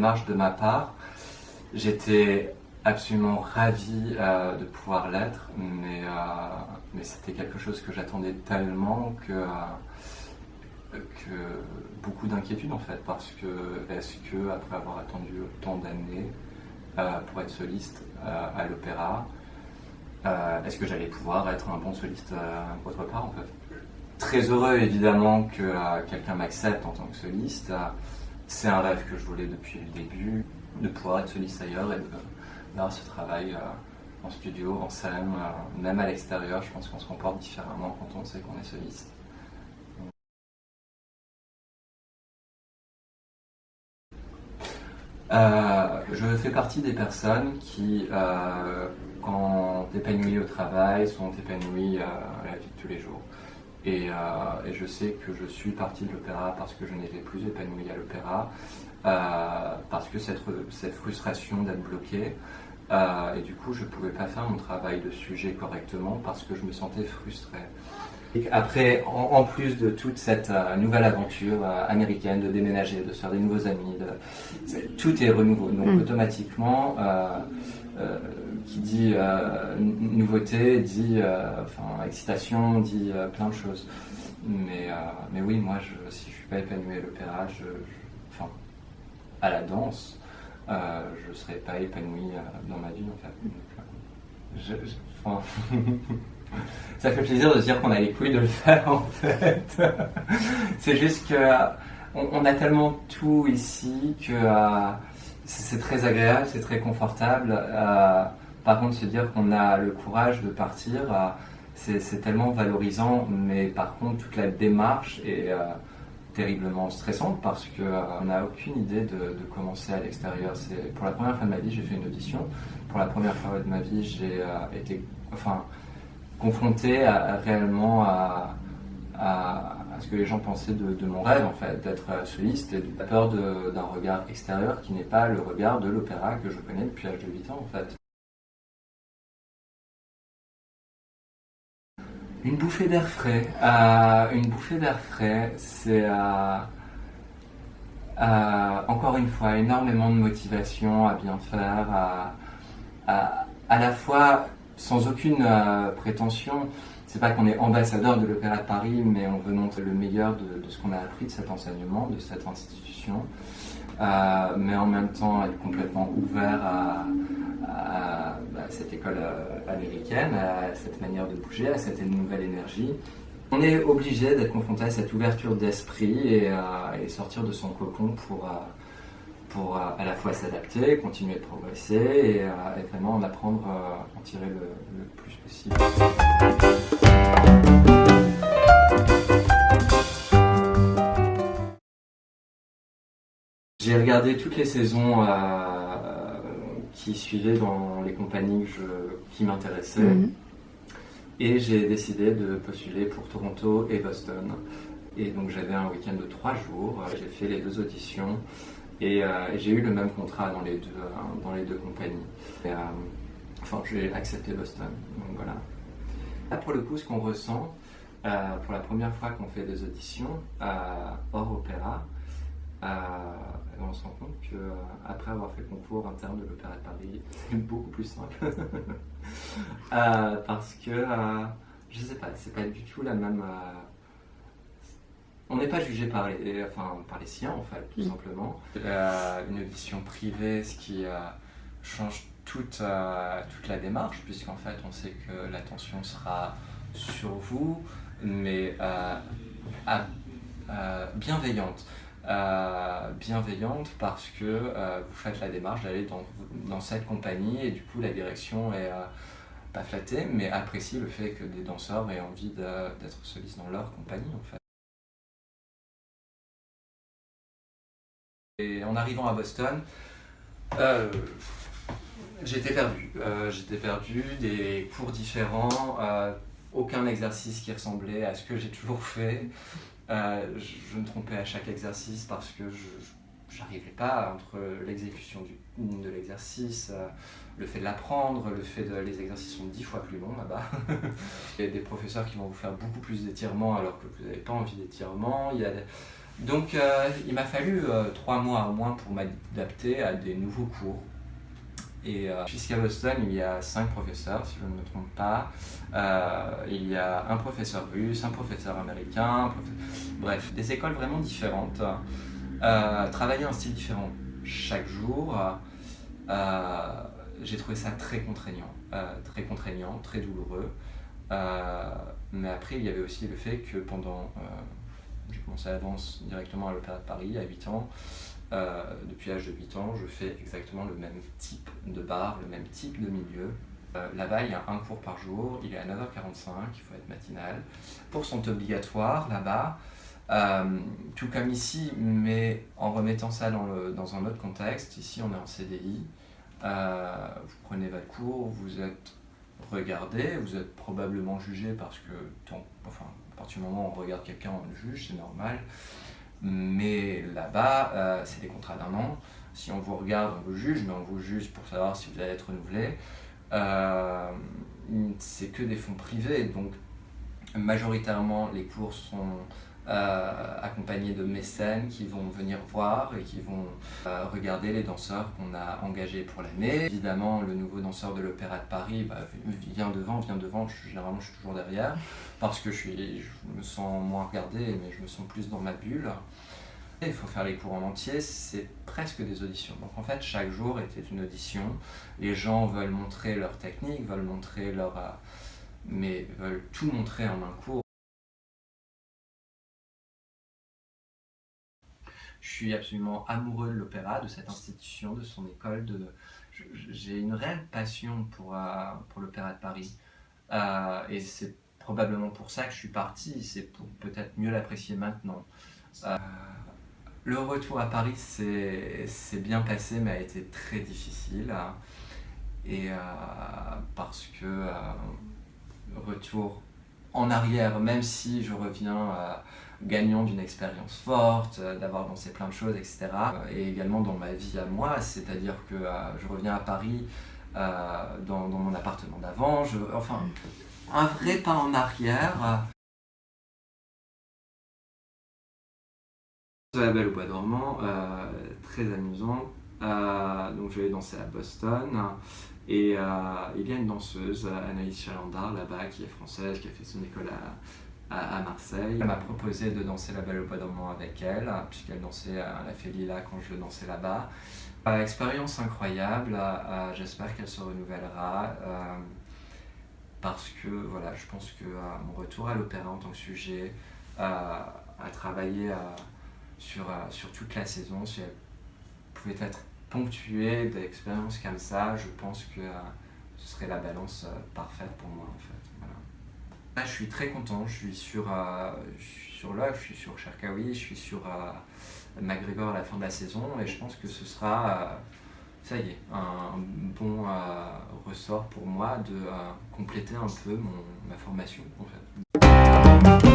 démarche de ma part. J'étais absolument ravi de pouvoir l'être, mais c'était quelque chose que j'attendais tellement que beaucoup d'inquiétude en fait, parce que est-ce que après avoir attendu autant d'années pour être soliste à l'opéra, est-ce que j'allais pouvoir être un bon soliste autre part en fait. Très heureux évidemment que quelqu'un m'accepte en tant que soliste. C'est un rêve que je voulais depuis le début, de pouvoir être soliste ailleurs et d'avoir ce travail en studio, en scène, même à l'extérieur. Je pense qu'on se comporte différemment quand on sait qu'on est soliste. Je fais partie des personnes qui, quand épanouies au travail, sont épanouies à la vie de tous les jours. Et je sais que je suis partie de l'opéra parce que je n'étais plus épanouie à l'opéra, parce que cette frustration d'être bloquée, et du coup je ne pouvais pas faire mon travail de sujet correctement parce que je me sentais frustrée. Après, en plus de toute cette nouvelle aventure américaine, de déménager, de se faire des nouveaux amis, tout est renouveau. Donc automatiquement, qui dit nouveauté, dit excitation, dit plein de choses. Mais oui, moi, si je ne suis pas épanoui à l'opéra, à la danse, je ne serais pas épanoui dans ma vie en fait. Donc, ça fait plaisir de se dire qu'on a les couilles de le faire en fait. C'est juste que on a tellement tout ici que c'est très agréable, c'est très confortable. Par contre, se dire qu'on a le courage de partir, c'est tellement valorisant. Mais par contre, toute la démarche est terriblement stressante parce qu'on n'a aucune idée de commencer à l'extérieur. Pour la première fois de ma vie, j'ai fait une audition. Pour la première fois de ma vie, j'ai été confronté réellement à ce que les gens pensaient de mon rêve en fait, d'être soliste, et la peur d'un regard extérieur qui n'est pas le regard de l'opéra que je connais depuis l'âge de 8 ans en fait. Une bouffée d'air frais. C'est encore une fois énormément de motivation à bien faire, à la fois sans aucune prétention. C'est pas qu'on est ambassadeur de l'Opéra de Paris, mais on veut montrer le meilleur de ce qu'on a appris de cet enseignement, de cette institution, mais en même temps être complètement ouvert à cette école américaine, à cette manière de bouger, à cette nouvelle énergie. On est obligé d'être confronté à cette ouverture d'esprit et sortir de son cocon pour à la fois s'adapter, continuer de progresser et vraiment en apprendre, en tirer le plus possible. J'ai regardé toutes les saisons qui suivaient dans les compagnies qui m'intéressaient. Mm-hmm. Et j'ai décidé de postuler pour Toronto et Boston. Et donc j'avais un week-end de 3 jours, j'ai fait les 2 auditions. Et j'ai eu le même contrat dans les deux compagnies. J'ai accepté Boston. Donc voilà. Là, pour le coup, ce qu'on ressent, pour la première fois qu'on fait des auditions hors opéra, on se rend compte qu'après avoir fait le concours interne de l'Opéra de Paris, c'est beaucoup plus simple. Parce que, je sais pas, c'est pas du tout la même... On n'est pas jugé par les siens, en fait, tout simplement. Une audition privée, ce qui change toute la démarche, puisqu'en fait, on sait que l'attention sera sur vous, mais bienveillante. Bienveillante parce que vous faites la démarche d'aller dans cette compagnie et du coup, la direction est pas flattée, mais apprécie le fait que des danseurs aient envie d'être solistes dans leur compagnie, en fait. Et en arrivant à Boston, j'étais perdu, des cours différents, aucun exercice qui ressemblait à ce que j'ai toujours fait. Je me trompais à chaque exercice parce que je n'arrivais pas entre l'exécution de l'exercice, le fait de l'apprendre, les exercices sont 10 fois plus longs là-bas. Il y a des professeurs qui vont vous faire beaucoup plus d'étirements alors que vous n'avez pas envie d'étirements. Donc il m'a fallu 3 mois au moins pour m'adapter à des nouveaux cours. Et puisqu'à Boston, il y a 5 professeurs, si je ne me trompe pas. Il y a un professeur russe, un professeur américain, bref, des écoles vraiment différentes. Travailler un style différent chaque jour, j'ai trouvé ça très contraignant, très douloureux. Mais après, il y avait aussi le fait que j'ai commencé la danse directement à l'Opéra de Paris à 8 ans. Depuis l'âge de 8 ans, je fais exactement le même type de bar, le même type de milieu. Là-bas, il y a un cours par jour, il est à 9h45, il faut être matinal. Les cours sont obligatoires là-bas, tout comme ici, mais en remettant ça dans un autre contexte. Ici, on est en CDI, vous prenez votre cours, vous êtes regardé, vous êtes probablement jugé parce que, à partir du moment où on regarde quelqu'un, on le juge, c'est normal. Mais là-bas, c'est des contrats d'1 an. Si on vous regarde, on vous juge, mais on vous juge pour savoir si vous allez être renouvelé. C'est que des fonds privés, donc majoritairement les cours sont accompagnés de mécènes qui vont venir voir et qui vont regarder les danseurs qu'on a engagés pour l'année. Évidemment, le nouveau danseur de l'Opéra de Paris vient devant, généralement je suis toujours derrière, parce que je me sens moins regardé, mais je me sens plus dans ma bulle. Il faut faire les cours en entier, c'est presque des auditions. Donc en fait, chaque jour était une audition. Les gens veulent montrer leur technique, veulent tout montrer en un cours. Je suis absolument amoureux de l'opéra, de cette institution, de son école. J'ai une réelle passion pour l'Opéra de Paris. Et c'est probablement pour ça que je suis parti, c'est pour peut-être mieux l'apprécier maintenant. Le retour à Paris s'est bien passé, mais a été très difficile. Et parce que retour en arrière, même si je reviens gagnant d'une expérience forte, d'avoir dansé plein de choses, etc. Et également dans ma vie à moi, c'est-à-dire que je reviens à Paris dans mon appartement d'avant, un vrai pas en arrière. La Belle au Bois dormant, très amusant. Donc je vais danser à Boston et il y a une danseuse, Anaïs Chalandard, là-bas, qui est française, qui a fait son école à Marseille. Elle m'a proposé de danser La Belle au Bois dormant avec elle, puisqu'elle dansait à la Félila quand je dansais là-bas. Expérience incroyable, j'espère qu'elle se renouvellera. Parce que voilà, je pense que mon retour à l'opéra en tant que sujet, à travailler sur toute la saison, si elle pouvait être ponctuée d'expériences comme ça, je pense que ce serait la balance parfaite pour moi en fait. Voilà. Là, je suis très content, je suis sur Locke, je suis sur Cherkaoui, je suis sur McGregor à la fin de la saison et je pense que ce sera, ça y est, un bon ressort pour moi de compléter un peu ma formation en fait.